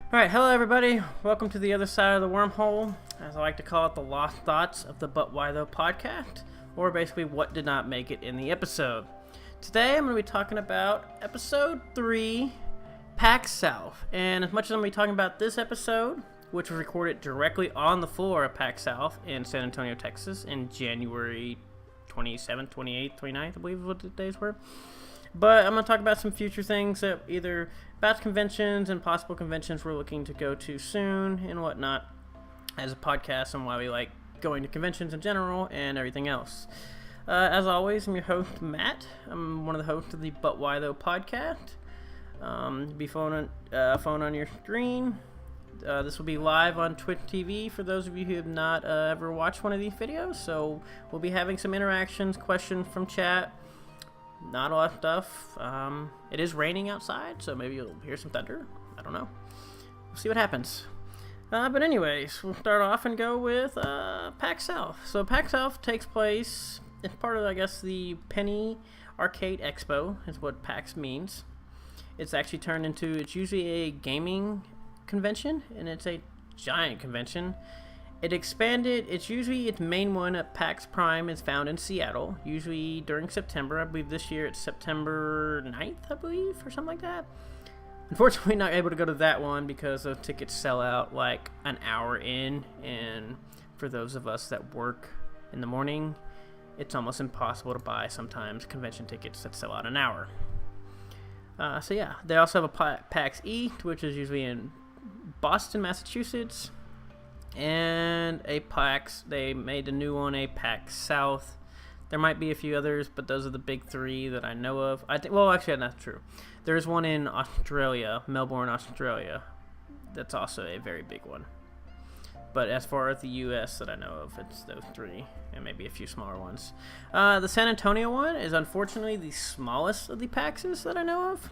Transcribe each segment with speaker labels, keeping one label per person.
Speaker 1: Alright, hello everybody. Welcome to the other side of the wormhole, as I like to call it, the lost thoughts of the But Why Though podcast, or basically what did not make it in the episode. Today I'm going to be talking about episode 3, PAX South. And as much as I'm going to be talking about this episode, which was recorded directly on the floor of PAX South in San Antonio, Texas in January 27th, 28th, 29th, I believe is what the days were. But I'm going to talk about some future things that either about conventions and possible conventions we're looking to go to soon and whatnot as a podcast, and why we like going to conventions in general and everything else. As always, I'm your host, Matt. I'm one of the hosts of the But Why Though podcast. Be phone on your screen. This will be live on Twitch TV for those of you who have not ever watched one of these videos. So we'll be having some interactions, questions from chat. Not a lot of stuff. It is raining outside, so maybe you'll hear some thunder. I don't know. We'll see what happens. But anyways, we'll start off and go with PAX South. So PAX South takes place, it's part of, I guess, the Penny Arcade Expo, is what PAX means. It's actually turned into, it's usually a gaming convention, and it's a giant convention. It expanded. It's usually its main one at PAX Prime is found in Seattle, usually during September. I believe this year it's September 9th, I believe, or something like that. Unfortunately, not able to go to that one because those tickets sell out like an hour in, and for those of us that work in the morning, it's almost impossible to buy sometimes convention tickets that sell out an hour. So yeah, they also have a PAX East, which is usually in Boston, Massachusetts. And a PAX, they made a new one, a PAX South. There might be a few others, but those are the big three that I know of. I think, well, actually, that's true. There's one in Australia, Melbourne, Australia. That's also a very big one. But as far as the U.S. that I know of, it's those three, and maybe a few smaller ones. The San Antonio one is unfortunately the smallest of the PAXs that I know of.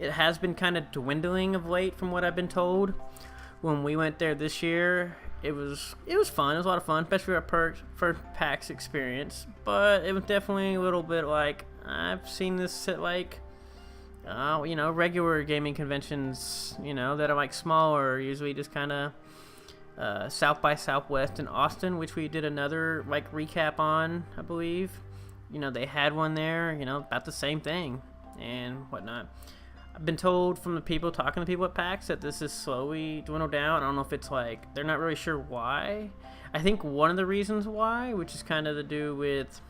Speaker 1: It has been kind of dwindling of late, from what I've been told. When we went there this year, it was fun. It was a lot of fun, especially our first PAX experience. But it was definitely a little bit like, I've seen this at like, regular gaming conventions, that are like smaller, usually just kind of South by Southwest in Austin, which we did another like recap on, I believe. They had one there, about the same thing and whatnot. I've been told from the people talking to people at PAX that this is slowly dwindled down. I don't know if it's like they're not really sure why. I think one of the reasons why, which is kind of to do with,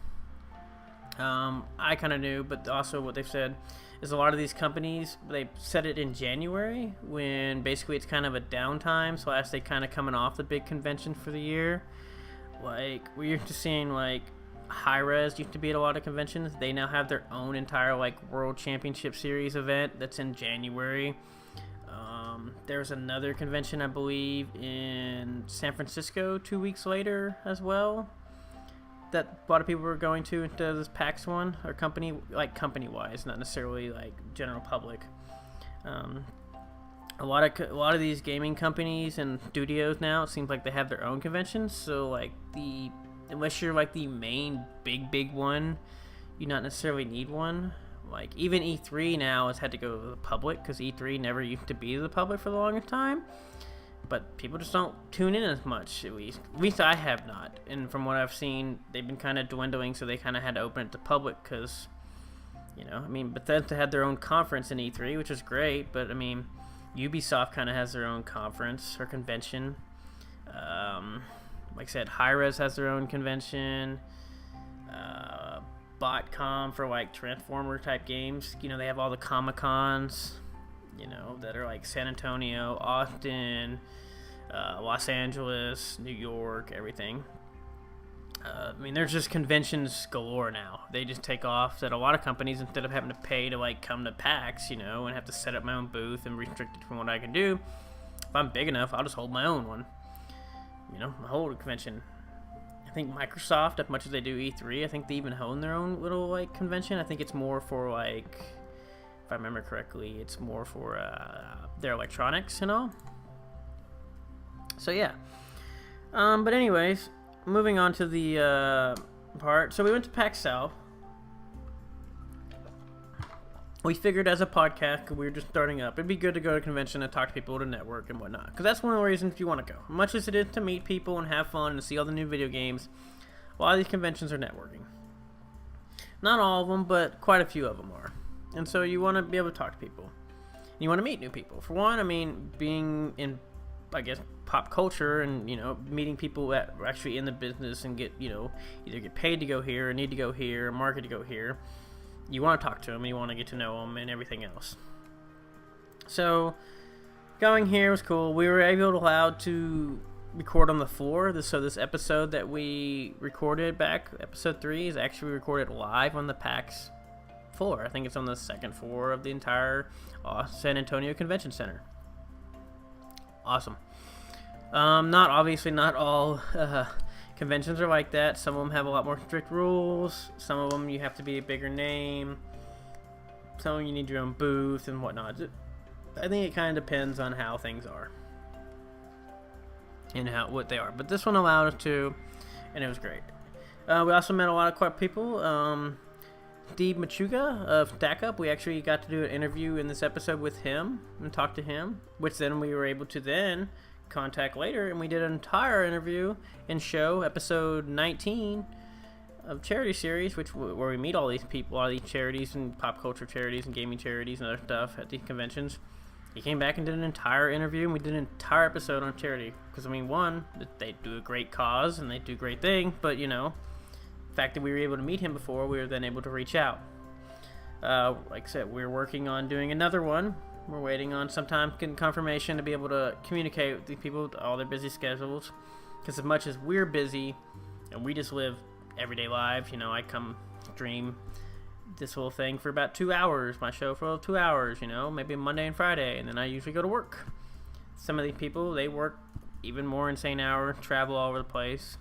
Speaker 1: I kind of knew, but also what they've said is a lot of these companies, they set it in January when basically it's kind of a downtime / they kind of coming off the big convention for the year. Like we're just seeing like Hi-Rez used to be at a lot of conventions. They now have their own entire like World Championship Series event that's in January. There's another convention, I believe, in San Francisco 2 weeks later as well, that a lot of people were going to instead of this PAX one, or company-wise, not necessarily like general public. A lot of these gaming companies and studios now, it seems like they have their own conventions. So like unless you're like the main big one, you not necessarily need one. Like even E3 now has had to go to the public because E3 never used to be to the public for the longest time. But people just don't tune in as much, at least I have not. And from what I've seen, they've been kind of dwindling, so they kind of had to open it to public because, Bethesda had their own conference in E3, which is great. But Ubisoft kind of has their own conference or convention. Like I said, Hi-Rez has their own convention. BotCon for like Transformer type games. They have all the Comic-Cons, that are like San Antonio, Austin, Los Angeles, New York, everything. There's just conventions galore now. They just take off that a lot of companies, instead of having to pay to like come to PAX, and have to set up my own booth and restricted from what I can do. If I'm big enough, I'll just hold my own one. A whole convention. I think Microsoft, as much as they do E3, I think they even own their own little like convention. I think it's more for like, if I remember correctly, it's more for their electronics and all. So yeah. But anyways, moving on to the part. So we went to PAX South, we figured as a podcast, 'cause we were just starting up, it'd be good to go to a convention and talk to people, to network and whatnot. Because that's one of the reasons you want to go. Much as it is to meet people and have fun and see all the new video games, a lot of these conventions are networking. Not all of them, but quite a few of them are. And so you want to be able to talk to people. You want to meet new people. For one, I mean, being in, I guess, pop culture and, meeting people that are actually in the business and get, either get paid to go here or need to go here or market to go here. You want to talk to them and you want to get to know them and everything else. So, going here was cool. We were allowed to record on the floor. So this episode that we recorded back, episode 3, is actually recorded live on the PAX floor. I think it's on the second floor of the entire San Antonio Convention Center. Awesome. Not all conventions are like that. Some of them have a lot more strict rules. Some of them you have to be a bigger name. Some of them you need your own booth and whatnot. I think it kind of depends on how things are and what they are. But this one allowed us to, and it was great. We also met a lot of cool people. Steve Machuga of Stack Up, we actually got to do an interview in this episode with him and talk to him, which then we were able to then contact later, and we did an entire interview and show episode 19 of Charity Series, where we meet all these people, all these charities and pop culture charities and gaming charities and other stuff at these conventions. He came back and did an entire interview, and we did an entire episode on charity. Because, one, they do a great cause, and they do a great thing, but, the fact that we were able to meet him before, we were then able to reach out. Like I said, we're working on doing another one. We're waiting on sometime getting confirmation to be able to communicate with these people, all their busy schedules. Because as much as we're busy, and we just live everyday lives, I come stream this whole thing for about 2 hours, my show for 2 hours, maybe Monday and Friday, and then I usually go to work. Some of these people, they work even more insane hours, travel all over the place.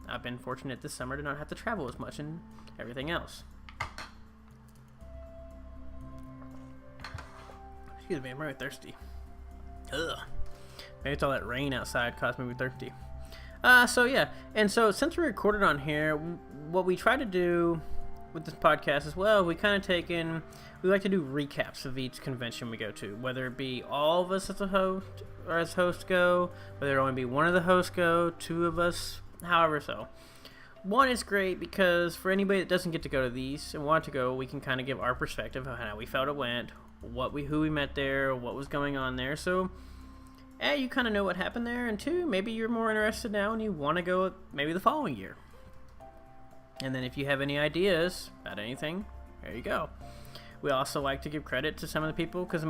Speaker 1: I've been fortunate this summer to not have to travel as much and everything else. Excuse me, I'm really thirsty. Ugh. Maybe it's all that rain outside caused me to be thirsty. So yeah, and so since we recorded on here, what we try to do with this podcast as well, we like to do recaps of each convention we go to, whether it be all of us as a host or as hosts go, whether it only be one of the hosts go, 2 of us, however so. One is great because for anybody that doesn't get to go to these and want to go, we can kind of give our perspective of how we felt it went, who we met there, what was going on there. So, A, you kind of know what happened there, and 2, maybe you're more interested now and you want to go maybe the following year. And then if you have any ideas about anything, there you go. We also like to give credit to some of the people because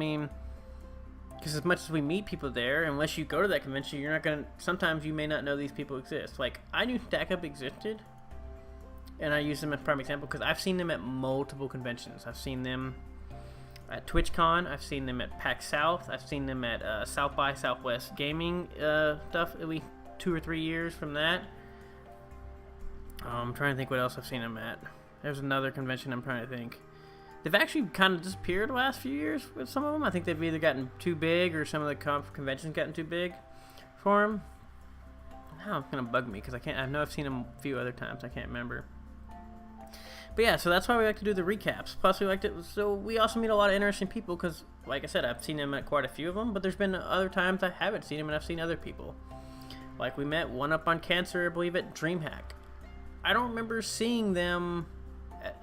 Speaker 1: as much as we meet people there, unless you go to that convention, you're not going to, sometimes you may not know these people exist. Like, I knew Stack Up existed, and I use them as a prime example because I've seen them at multiple conventions. I've seen them at TwitchCon, I've seen them at PAX South, I've seen them at South by Southwest Gaming stuff at least 2 or 3 years from that. I'm trying to think what else I've seen them at. There's another convention I'm trying to think. They've actually kind of disappeared the last few years with some of them. I think they've either gotten too big or some of the conventions gotten too big for them. Now it's going to bug me because I know I've seen them a few other times. I can't remember. But yeah, so that's why we like to do the recaps. Plus, we also meet a lot of interesting people because, like I said, I've seen them at quite a few of them, but there's been other times I haven't seen them and I've seen other people. Like we met one up on Cancer, I believe, at DreamHack. I don't remember seeing them.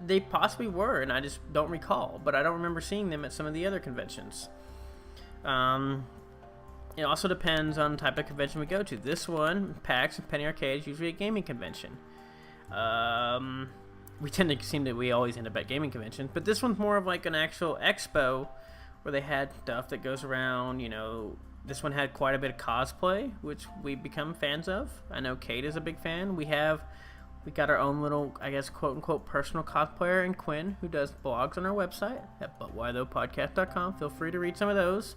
Speaker 1: They possibly were, and I just don't recall. But I don't remember seeing them at some of the other conventions. It also depends on the type of convention we go to. This one, PAX and Penny Arcade, is usually a gaming convention. We always end up at gaming conventions. But this one's more of like an actual expo where they had stuff that goes around, This one had quite a bit of cosplay, which we've become fans of. I know Kate is a big fan. We got our own little, I guess, quote-unquote personal cosplayer in Quinn, who does blogs on our website at butwhythoughpodcast.com. Feel free to read some of those.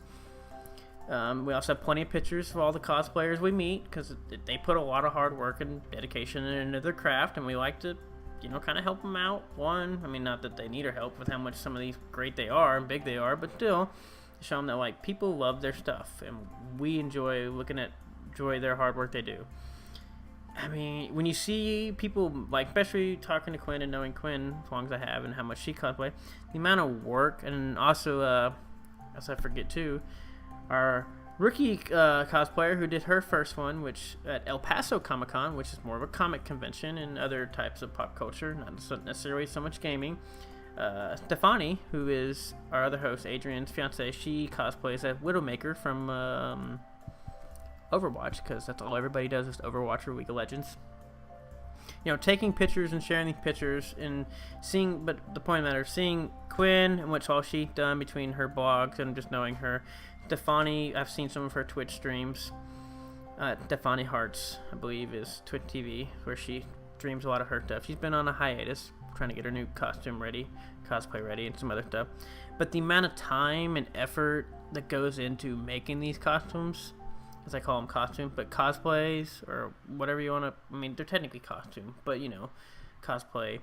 Speaker 1: We also have plenty of pictures of all the cosplayers we meet, because they put a lot of hard work and dedication into their craft, and we like to, kind of help them out. Not that they need our help with how much some of these great they are and big they are, but still, to show them that, people love their stuff, and we enjoy their hard work they do. I mean, when you see people, like, especially talking to Quinn and knowing Quinn, as long as I have, and how much she cosplay, the amount of work, and also, as I forget too, our rookie cosplayer who did her first one, which at El Paso Comic Con, which is more of a comic convention and other types of pop culture, not necessarily so much gaming. Stefani, who is our other host, Adrian's fiance, she cosplays as Widowmaker from Overwatch, because that's all everybody does is Overwatch or League of Legends. You know, taking pictures and sharing these pictures and seeing, but the point of the matter, seeing Quinn and what's all she's done between her blogs and just knowing her. Stefani, I've seen some of her Twitch streams. Stefani Hearts, I believe, is Twitch TV, where she streams a lot of her stuff. She's been on a hiatus, trying to get her new costume ready, cosplay ready, and some other stuff. But the amount of time and effort that goes into making these costumes, as I call them costumes, but cosplays, or whatever you want to, I mean, they're technically costume, but, you know, cosplay.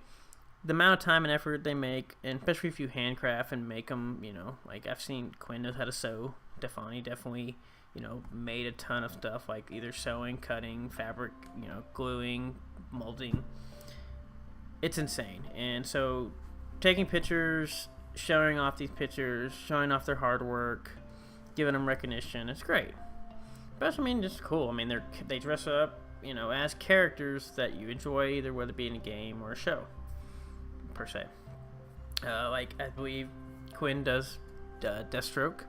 Speaker 1: The amount of time and effort they make, and especially if you handcraft and make them, you know, like I've seen Quinn knows how to sew. Stefani definitely, you know, made a ton of stuff, like either sewing, cutting, fabric, you know, gluing, molding. It's insane. And so taking pictures, showing off these pictures, showing off their hard work, giving them recognition, it's great. But I mean, it's cool. I mean, they dress up, you know, as characters that you enjoy, either whether it be in a game or a show, per se. Like, I believe Quinn does Deathstroke.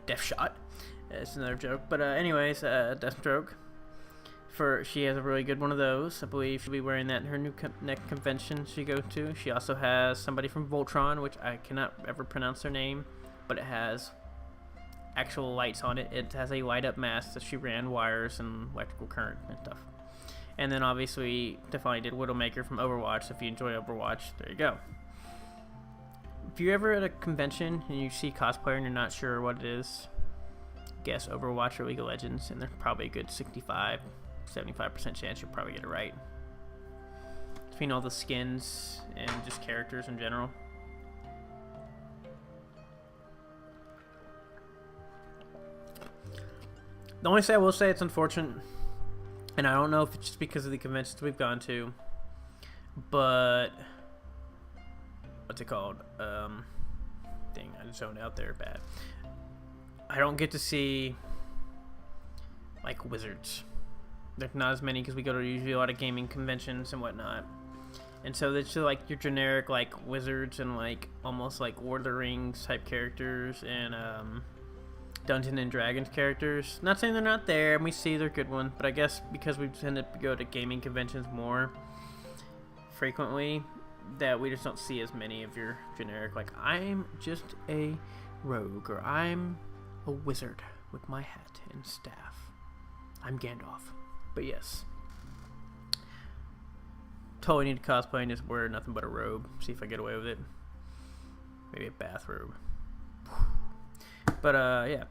Speaker 1: Deathshot. It's another joke. But anyways, Deathstroke. She has a really good one of those. I believe she'll be wearing that in her new next convention she goes to. She also has somebody from Voltron, which I cannot ever pronounce their name, but it has actual lights on it. It has a light up mask that she ran wires and electrical current and stuff. And then obviously Stefani did Widowmaker from Overwatch. So if you enjoy Overwatch, there you go. If you're ever at a convention and you see cosplayer and you're not sure what it is, guess Overwatch or League of Legends, and there's probably a good 75% chance you'll probably get it right. Between all the skins and just characters in general. The only thing I will say, it's unfortunate, and I don't know if it's just because of the conventions we've gone to, but what's it called? Dang, I zoned out there bad. I don't get to see like wizards. There's not as many because we go to usually a lot of gaming conventions and whatnot. And so it's just like your generic like wizards and like almost like Lord of the Rings type characters and Dungeons and Dragons characters. Not saying they're not there, and we see they're good ones, but I guess because we tend to go to gaming conventions more frequently, that we just don't see as many of your generic, like, I'm just a rogue, or I'm a wizard with my hat and staff. I'm Gandalf. But yes. Totally need to cosplay and just wear nothing but a robe. See if I get away with it. Maybe a bathrobe. But, yeah.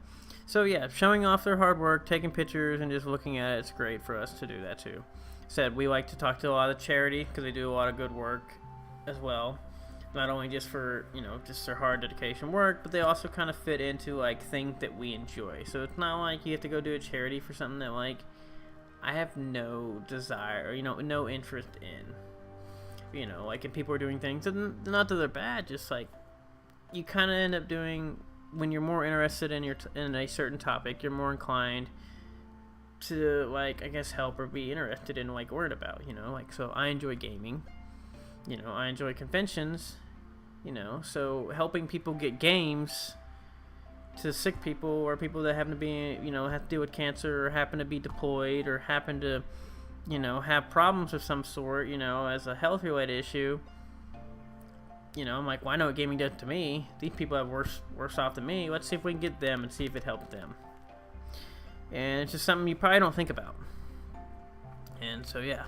Speaker 1: So, yeah, showing off their hard work, taking pictures, and just looking at it, it's great for us to do that, too. Said, we like to talk to a lot of charity, because they do a lot of good work as well. Not only just for, you know, just their hard dedication work, but they also kind of fit into, like, things that we enjoy. So it's not like you have to go do a charity for something that, like, I have no desire, or, you know, no interest in. You know, like, if people are doing things, and not that they're bad, just, like, you kind of end up doing, when you're more interested in in a certain topic, you're more inclined to, like, I guess, help or be interested in, like, learn about, you know, like, so I enjoy gaming, you know, I enjoy conventions, you know, so helping people get games to sick people or people that happen to be, you know, have to deal with cancer or happen to be deployed or happen to, you know, have problems of some sort, you know, as a health-related issue. You know, I'm like, well, I know what gaming does to me. These people have worse off than me. Let's see if we can get them and see if it helps them. And it's just something you probably don't think about. And so, yeah.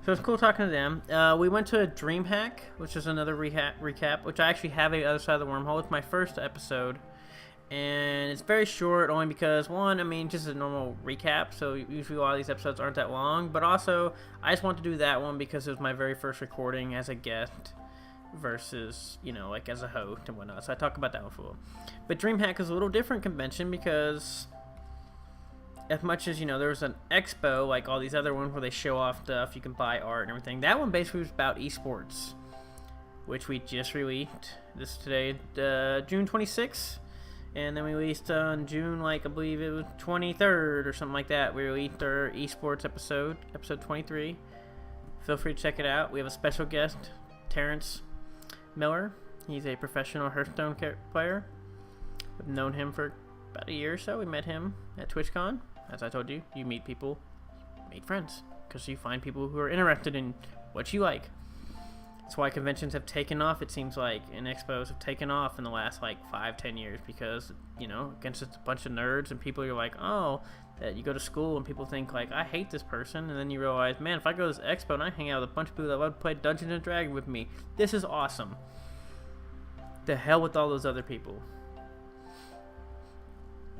Speaker 1: So it's cool talking to them. We went to a DreamHack, which is another recap, which I actually have a Other Side of the Wormhole. It's my first episode. And it's very short, only because, one, I mean, just a normal recap. So usually a lot of these episodes aren't that long. But also, I just want to do that one because it was my very first recording as a guest versus, you know, like as a host and whatnot. So I talk about that one for a little. But DreamHack is a little different convention because as much as, there was an expo, like all these other ones where they show off stuff, you can buy art and everything. That one basically was about esports, which we just released this today, June 26th. And then we released on June, I believe it was 23rd or something like that. We released our esports episode 23. Feel free to check it out. We have a special guest, Terrence Miller. He's a professional Hearthstone player. I've known him for about a year or so. We met him at TwitchCon. As I told you, you meet people, meet friends, because you find people who are interested in what you like. That's why conventions have taken off, it seems like, and expos have taken off in the last 5-10 years, because against just a bunch of nerds and people, you're like, oh, that you go to school and people think I hate this person, and then you realize, man, if I go to this expo and I hang out with a bunch of people that love to play Dungeons and Dragons with me, this is awesome. The hell with all those other people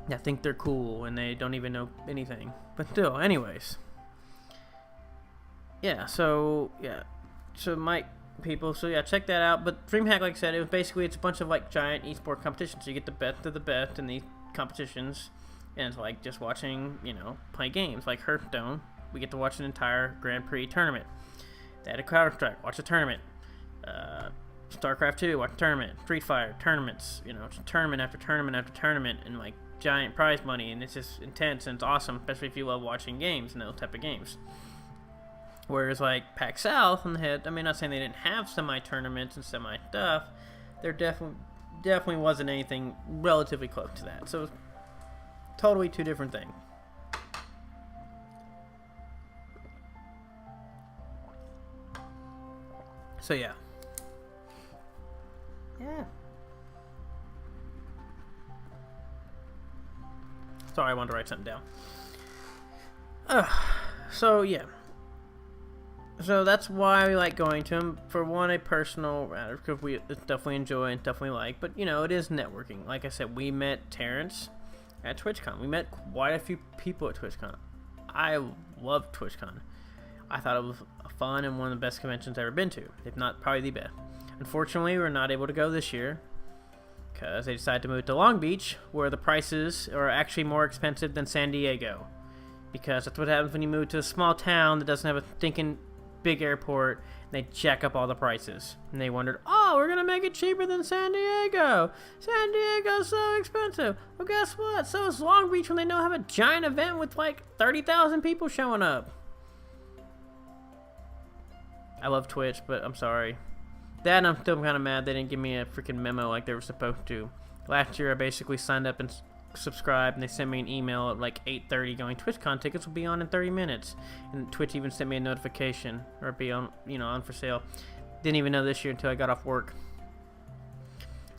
Speaker 1: that think they're cool and they don't even know anything. But still, anyways. So Mike, people, check that out. But DreamHack, like I said, it's a bunch of giant esport competitions. So you get the best of the best in these competitions, and it's just watching, play games like Hearthstone. We get to watch an entire Grand Prix tournament. They had a Counter-Strike, watch a tournament. StarCraft 2, watch a tournament. Street Fighter, tournaments, tournament after tournament after tournament, and giant prize money, and it's just intense and it's awesome, especially if you love watching games and those type of games. Whereas PAX South on the head, not saying they didn't have semi-tournaments and semi-stuff, there definitely wasn't anything relatively close to that. So it's totally two different things. So yeah. Sorry, I wanted to write something down. So yeah. So that's why we like going to them. For one, a personal matter, because we definitely enjoy and definitely like. But it is networking. Like I said, we met Terrence at TwitchCon. We met quite a few people at TwitchCon. I love TwitchCon. I thought it was fun and one of the best conventions I've ever been to, if not probably the best. Unfortunately, we're not able to go this year because they decided to move to Long Beach, where the prices are actually more expensive than San Diego. Because that's what happens when you move to a small town that doesn't have a stinking big airport, and they jack up all the prices. And they wondered, oh, we're going to make it cheaper than San Diego. San Diego's so expensive. Well, guess what? So is Long Beach when they now have a giant event with 30,000 people showing up. I love Twitch, but I'm sorry. That, and I'm still kind of mad they didn't give me a freaking memo like they were supposed to. Last year, I basically signed up and subscribed, and they sent me an email at 8:30 going, TwitchCon tickets will be on in 30 minutes. And Twitch even sent me a notification, or be on, on for sale. Didn't even know this year until I got off work.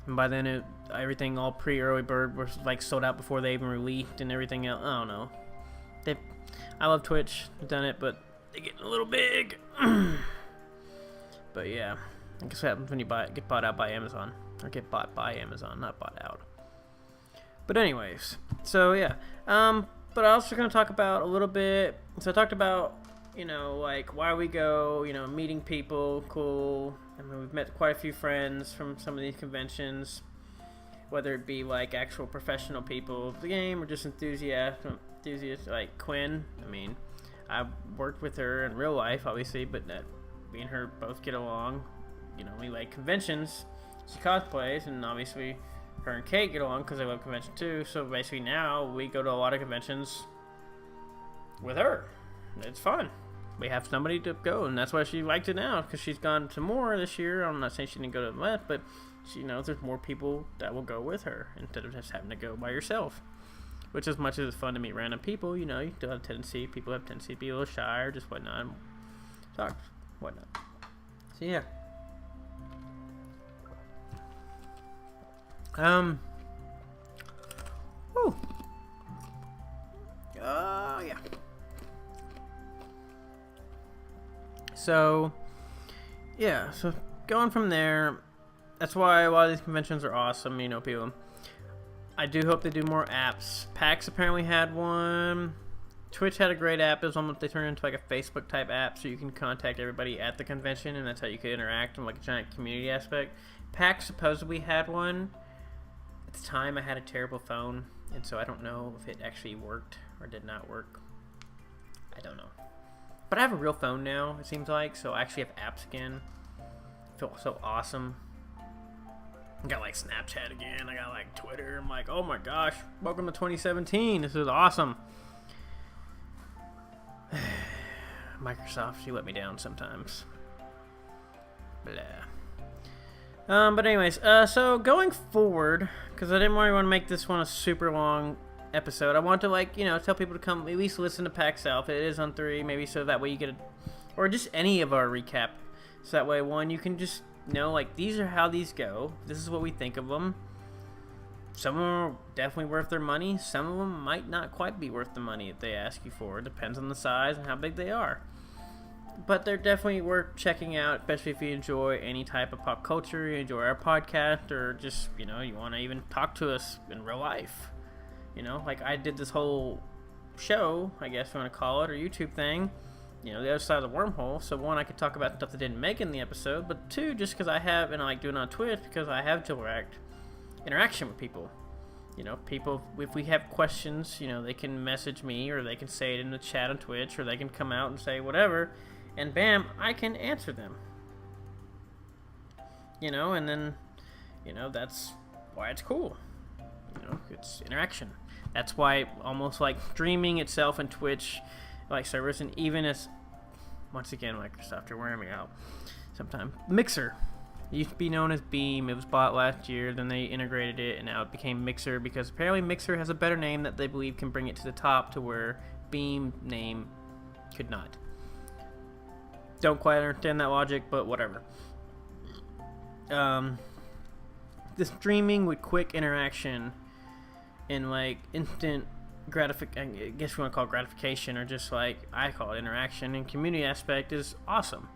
Speaker 1: And by then, everything all pre-early bird was sold out before they even released and everything else. I don't know. I love Twitch. I've done it, but they're getting a little big. But yeah, I guess what happens when you get bought out by Amazon. Or get bought by Amazon, not bought out. But anyways, so yeah. But I'm also going to talk about a little bit. So I talked about, why we go, meeting people, cool. We've met quite a few friends from some of these conventions. Whether it be actual professional people of the game or just enthusiasts like Quinn. I worked with her in real life, obviously, but me and her both get along. We like conventions. She cosplays, and obviously her and Kate get along because they love convention too. So basically now we go to a lot of conventions with her. It's fun. We have somebody to go, and that's why she liked it now, because she's gone to more this year. I'm not saying she didn't go to less, but she knows there's more people that will go with her instead of just having to go by yourself. Which, as much as it's fun to meet random people, you still have people have a tendency to be a little shy or just whatnot, talk, whatnot. So yeah. Yeah. So, yeah, so going from there, that's why a lot of these conventions are awesome, people. I do hope they do more apps. PAX apparently had one. Twitch had a great app. It was almost, they turned it into a Facebook type app, so you can contact everybody at the convention, and that's how you could interact in a giant community aspect. PAX supposedly had one. At the time, I had a terrible phone, and so I don't know if it actually worked or did not work. I don't know. But I have a real phone now, it seems like, so I actually have apps again. I feel so awesome. I got like Snapchat again, I got like Twitter. I'm like, oh my gosh, welcome to 2017. This is awesome. Microsoft, you let me down sometimes. Blah. But anyways, so going forward, because I didn't really want to make this one a super long episode, I want to, like, you know, tell people to come at least listen to PAX South. It is on 3, maybe, so that way you get a, or just any of our recap, so that way, one, you can just know, like, these are how these go, this is what we think of them. Some of them are definitely worth their money, some of them might not quite be worth the money that they ask you for. It depends on the size and how big they are. But they're definitely worth checking out, especially if you enjoy any type of pop culture, you enjoy our podcast, or just, you know, you want to even talk to us in real life. You know, like I did this whole show, I guess you want to call it, or YouTube thing, you know, the other side of the wormhole. So one, I could talk about stuff that didn't make it in the episode, but two, just because I have, and I like doing it on Twitch, because I have direct interaction with people. You know, people, if we have questions, you know, they can message me, or they can say it in the chat on Twitch, or they can come out and say whatever, and bam, I can answer them. You know, and then, you know, that's why it's cool. You know, it's interaction. That's why almost like streaming itself and Twitch, like service, and even as, once again, Microsoft are wearing me out sometimes. Mixer. It used to be known as Beam. It was bought last year, then they integrated it, and now it became Mixer, because apparently Mixer has a better name that they believe can bring it to the top to where Beam name could not. Don't quite understand that logic, but whatever. The streaming with quick interaction and like instant gratification, I guess you want to call it gratification, or just like I call it interaction, and community aspect is awesome.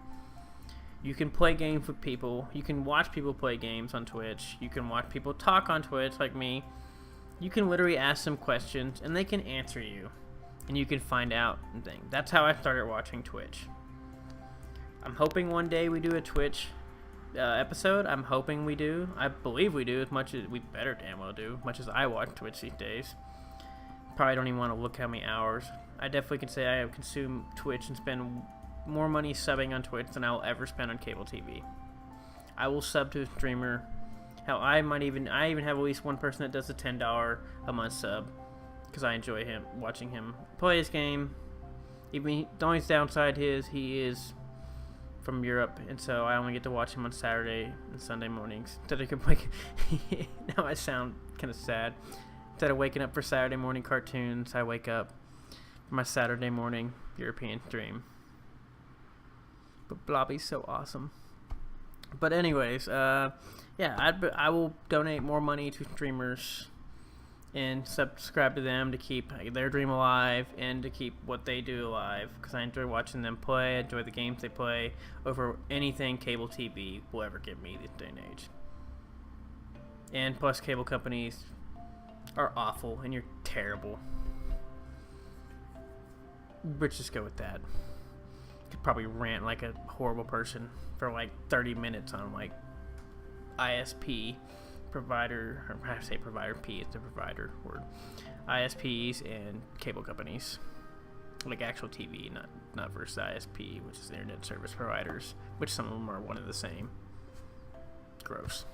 Speaker 1: You can play games with people. You can watch people play games on Twitch. You can watch people talk on Twitch like me. You can literally ask them questions and they can answer you, and you can find out and things. That's how I started watching Twitch. I'm hoping one day we do a Twitch episode. I'm hoping we do. I believe we do, as much as we better damn well do, much as I watch Twitch these days. Probably don't even want to look how many hours. I definitely can say I have consumed Twitch and spend more money subbing on Twitch than I'll ever spend on cable TV. I will sub to a streamer. Hell, I even have at least one person that does a $10 a month sub, because I enjoy him, watching him play his game. Even the only downside is he is from Europe, and so I only get to watch him on Saturday and Sunday mornings. Instead of like, now I sound kind of sad. Instead of waking up for Saturday morning cartoons, I wake up for my Saturday morning European stream. But Blobby's so awesome. But anyways, yeah, I will donate more money to streamers and subscribe to them to keep their dream alive and to keep what they do alive, because I enjoy watching them play. I enjoy the games they play over anything cable TV will ever give me this day and age. And plus, cable companies are awful, and you're terrible. Let's just go with that. Could probably rant like a horrible person for like 30 minutes on like ISP provider, or I say provider, P is the provider word, ISPs and cable companies, like actual TV, not versus ISP, which is internet service providers, which some of them are one and the same. Gross.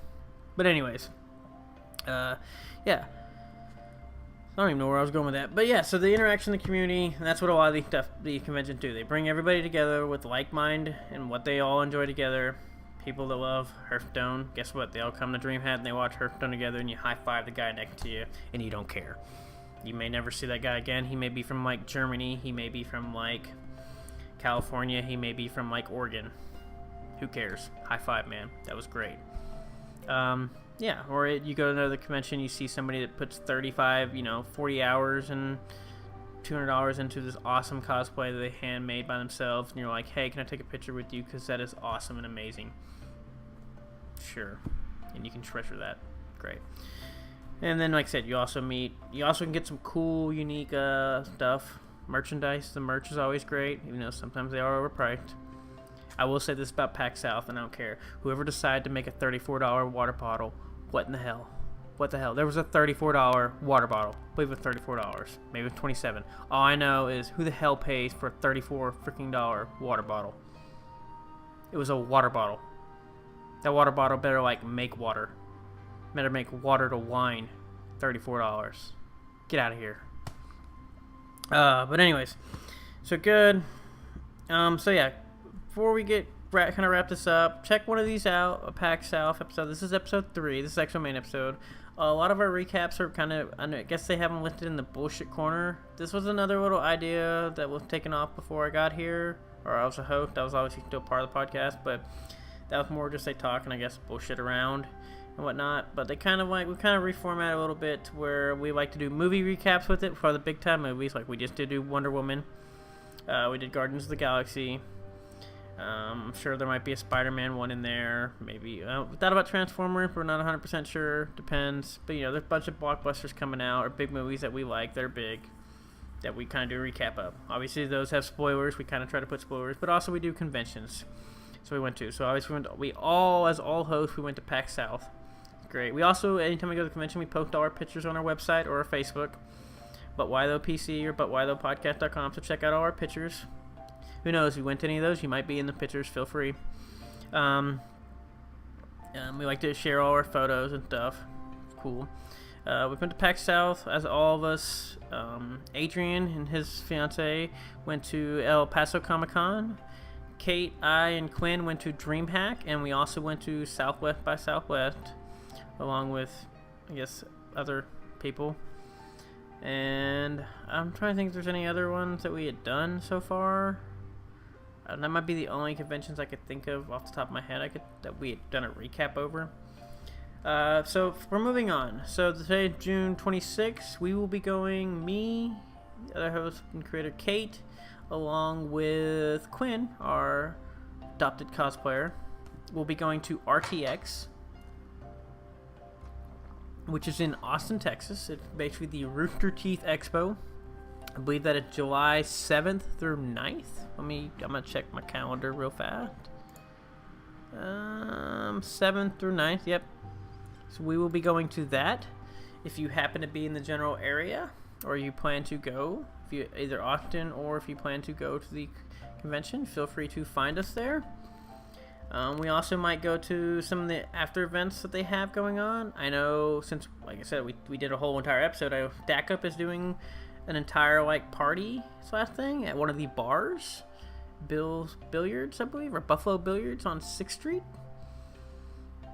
Speaker 1: But anyways, yeah, I don't even know where I was going with that, but yeah, so the interaction in the community, and that's what a lot of the conventions do. They bring everybody together with like mind and what they all enjoy together. People that love Hearthstone, guess what? They all come to DreamHack and they watch Hearthstone together, and you high-five the guy next to you, and you don't care. You may never see that guy again. He may be from like Germany, he may be from like California, he may be from like Oregon. Who cares? High five, man. That was great. Yeah, or you go to another convention, you see somebody that puts 35, 40 hours and $200 into this awesome cosplay that they handmade by themselves, and you're like, hey, can I take a picture with you, because that is awesome and amazing. Sure. And you can treasure that. Great. And then, like I said, you also can get some cool, unique stuff. Merchandise. The merch is always great, even though sometimes they are overpriced. I will say this about PAX South, and I don't care. Whoever decided to make a $34 water bottle, what in the hell? What the hell? There was a $34 water bottle. I believe it was $34. Maybe it was $27. All I know is who the hell pays for a $34 freaking water bottle? It was a water bottle. That water bottle better like make water. Better make water to wine. $34. Get out of here. But anyways, so good. So yeah, before we get kind of wrap this up, check one of these out. A PAX South episode. This is episode 3. This is actually the main episode. A lot of our recaps are kind of, I guess they have them listed in the bullshit corner. This was another little idea that was taken off before I got here, or I was a host. That was obviously still part of the podcast, but that was more just they talk and I guess bullshit around and whatnot. But they kind of like, we kind of reformat a little bit to where we like to do movie recaps with it for the big time movies. Like we just did do Wonder Woman. We did Guardians of the Galaxy. I'm sure there might be a Spider-Man one in there. Maybe. We thought about Transformers. We're not 100% sure. Depends. But, there's a bunch of blockbusters coming out or big movies that we like. They're big. That we kind of do a recap of. Obviously, those have spoilers. We kind of try to put spoilers. But also, we do conventions. So, we went to. So, obviously, as all hosts, we went to PAX South. Great. We also, anytime we go to the convention, we post all our pictures on our website or our Facebook. But why though PC or butwhythoughpodcast.com. So, check out all our pictures. Who knows? If you went to any of those, you might be in the pictures. Feel free. We like to share all our photos and stuff. Cool. We went to PAX South, as all of us. Adrian and his fiance went to El Paso Comic Con. Kate, I, and Quinn went to DreamHack, and we also went to Southwest by Southwest, along with, I guess, other people. And I'm trying to think if there's any other ones that we had done so far. That might be the only conventions I could think of off the top of my head that we had done a recap over. So we're moving on. So today, June 26th, we will be going, me, the other host and creator Kate, along with Quinn, our adopted cosplayer. We'll be going to RTX, which is in Austin, Texas. It's basically the Rooster Teeth Expo. I believe that it's July 7th through 9th. I'm going to check my calendar real fast. 7th through 9th, yep. So we will be going to that. If you happen to be in the general area, or you plan to go, if you either Austin or if you plan to go to the convention, feel free to find us there. We also might go to some of the after events that they have going on. I know since, like I said, we did a whole entire episode. DACUP is doing an entire party / thing at one of the bars, Bill's Billiards, I believe, or Buffalo Billiards on 6th Street.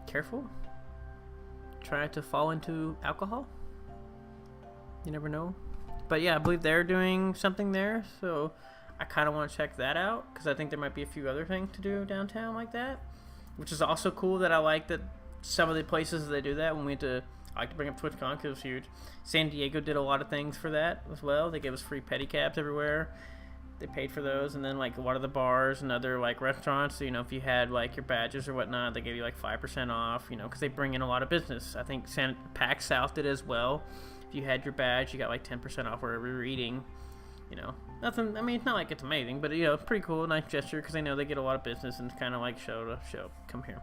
Speaker 1: Careful. Try to fall into alcohol. You never know. But yeah, I believe they're doing something there, so I kind of want to check that out because I think there might be a few other things to do downtown like that, which is also cool. That I like that some of the places they do that. When we went to, I like to bring up TwitchCon because it was huge. San Diego did a lot of things for that as well. They gave us free pedicabs everywhere. They paid for those, and then a lot of the bars and other restaurants. So, if you had your badges or whatnot, they gave you 5% off. Because they bring in a lot of business. I think PAX South did as well. If you had your badge, you got 10% off wherever you're eating. Nothing. I mean, it's not like it's amazing, but pretty cool, nice gesture because they know they get a lot of business and it's kind of show, come here.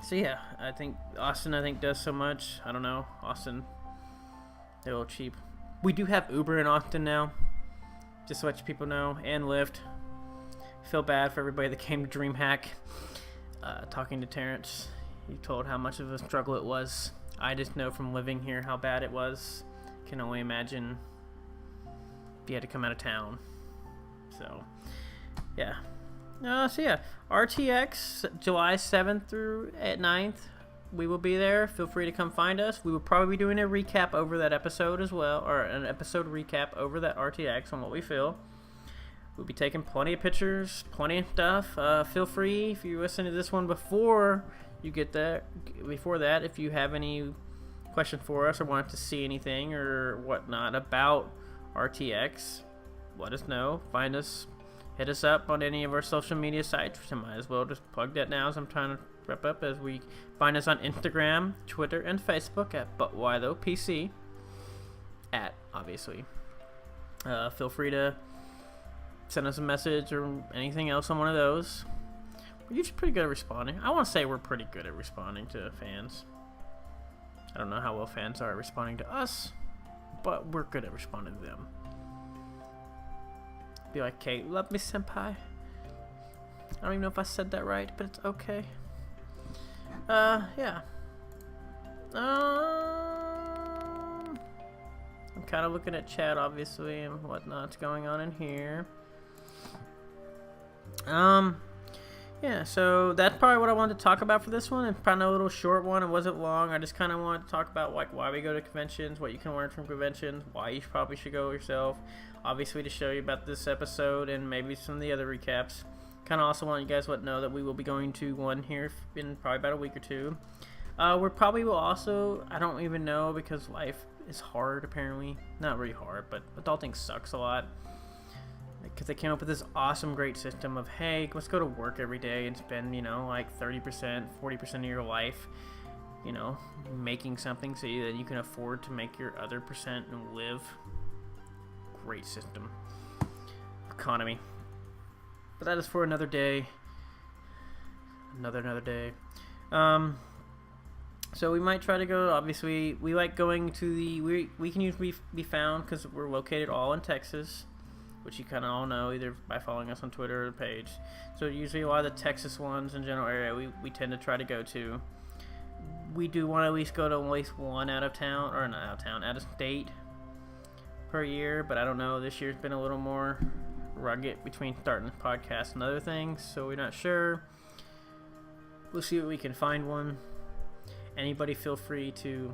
Speaker 1: So yeah, I think Austin does so much. I don't know, Austin, they're a little cheap. We do have Uber in Austin now, just to let you people know, and Lyft. Feel bad for everybody that came to DreamHack. Talking to Terrence, he told how much of a struggle it was. I just know from living here how bad it was. Can only imagine if you had to come out of town. So yeah. So yeah, RTX, July 7th through 9th. We will be there. Feel free to come find us. We will probably be doing a recap over that episode as well, or an episode recap over that RTX on what we feel. We'll be taking plenty of pictures, plenty of stuff. Feel free, if you listen to this one before you get that, if you have any question for us or want to see anything or whatnot about RTX, let us know. Find us. Hit us up on any of our social media sites, which I might as well just plug that now as I'm trying to wrap up. As we find us on Instagram, Twitter, and Facebook at ButWhyThoughPC. Obviously. Feel free to send us a message or anything else on one of those. We're usually pretty good at responding. I want to say we're pretty good at responding to fans. I don't know how well fans are responding to us, but we're good at responding to them. Be like, Kate, love me, senpai. I don't even know if I said that right, but it's okay. Yeah. I'm kind of looking at chat, obviously, and whatnot's going on in here. Yeah, so that's probably what I wanted to talk about for this one. It's probably a little short one. It wasn't long. I just kind of wanted to talk about like why we go to conventions, what you can learn from conventions, why you probably should go yourself. Obviously, to show you about this episode and maybe some of the other recaps. Kind of also want you guys to know that we will be going to one here in probably about a week or two. We probably will also, I don't even know because life is hard apparently. Not really hard, but adulting sucks a lot. Because they came up with this awesome, great system of, hey, let's go to work every day and spend, you know, like 30%, 40% of your life, you know, making something so that you can afford to make your other percent and live. Great system. Economy. But that is for another day. Another day. So we might try to go, obviously, we like going to the, we can usually be found because we're located all in Texas, which you kind of all know either by following us on Twitter or the page. So usually a lot of the Texas ones in general area we tend to try to go to. We do want to at least go to at least one out of town, or not out of town, out of state per year, but I don't know, this year's been a little more rugged between starting the podcast and other things, so we're not sure. We'll see what we can find one. Anybody feel free to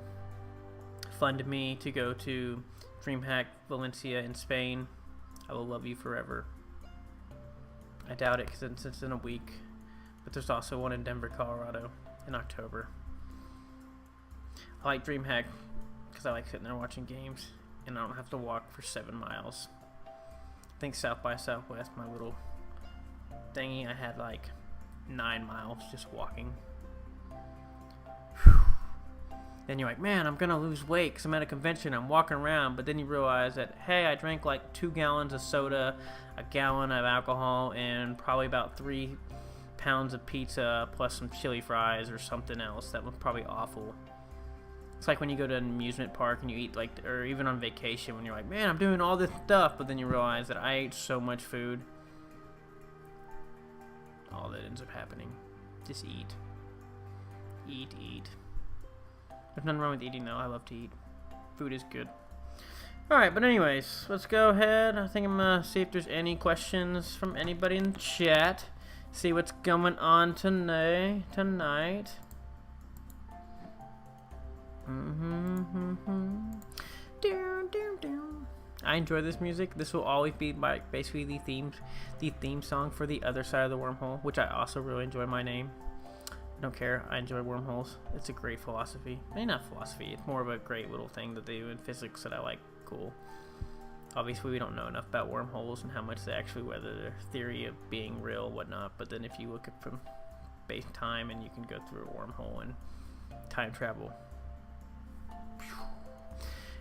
Speaker 1: fund me to go to DreamHack Valencia in Spain. I will love you forever. I doubt it since it's in a week. But there's also one in Denver, Colorado in October. I like DreamHack because I like sitting there watching games and I don't have to walk for 7 miles. I think South by Southwest, my little thingy, I had like 9 miles just walking. Then you're like, man, I'm gonna lose weight because I'm at a convention, I'm walking around, but then you realize that, hey, I drank like 2 gallons of soda, a gallon of alcohol, and probably about 3 pounds of pizza plus some chili fries or something else that was probably awful. It's like when you go to an amusement park and you eat like, or even on vacation when you're like, man, I'm doing all this stuff, but then you realize that I ate so much food. All that ends up happening. Just eat. Eat. There's nothing wrong with eating though. I love to eat. Food is good. Alright, but anyways, let's go ahead. I think I'm gonna see if there's any questions from anybody in the chat. See what's going on tonight. I enjoy this music. This will always be basically the theme song for the other side of the wormhole, which I also really enjoy my name. Don't care. I enjoy wormholes. It's a great philosophy. I mean, not philosophy. It's more of a great little thing that they do in physics that I like. Cool. Obviously, we don't know enough about wormholes and how much they actually, whether their theory of being real, whatnot. But then if you look at from space time and you can go through a wormhole and time travel.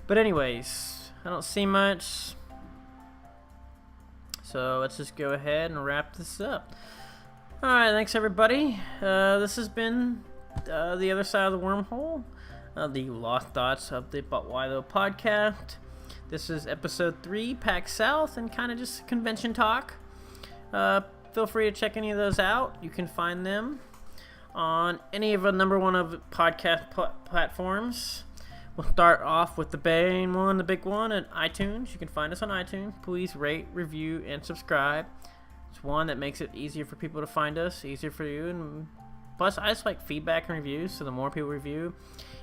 Speaker 1: But anyways, I don't see much. So let's just go ahead and wrap this up. Alright, thanks everybody. This has been the other side of the wormhole, the lost thoughts of the But Why Though podcast. This is episode 3, PAX South, and kind of just convention talk. Feel free to check any of those out. You can find them on any of the number one of podcast platforms. We'll start off with the main one, the big one, at iTunes. You can find us on iTunes. Please rate, review, and subscribe. It's one that makes it easier for people to find us, easier for you, and plus I just like feedback and reviews, so the more people review,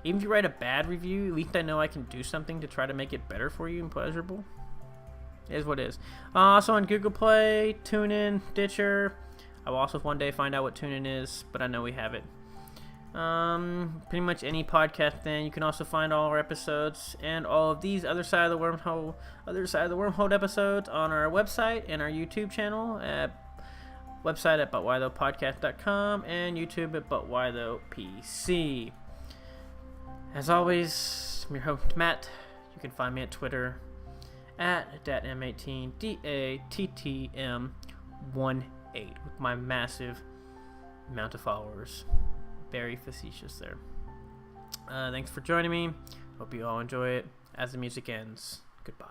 Speaker 1: even if you write a bad review, at least I know I can do something to try to make it better for you and pleasurable. It is what it is. Also on Google Play, TuneIn, Stitcher. I will also one day find out what TuneIn is, but I know we have it. Pretty much any podcast thing. You can also find all our episodes and all of these other side of the wormhole episodes on our website and our YouTube channel at butwhythoughpodcast.com and YouTube at butwhythoughpc. As always, I'm your host Matt. You can find me at Twitter at datm18 DATTM18 with my massive amount of followers. Very facetious there. Thanks for joining me. Hope you all enjoy it as the music ends. Goodbye.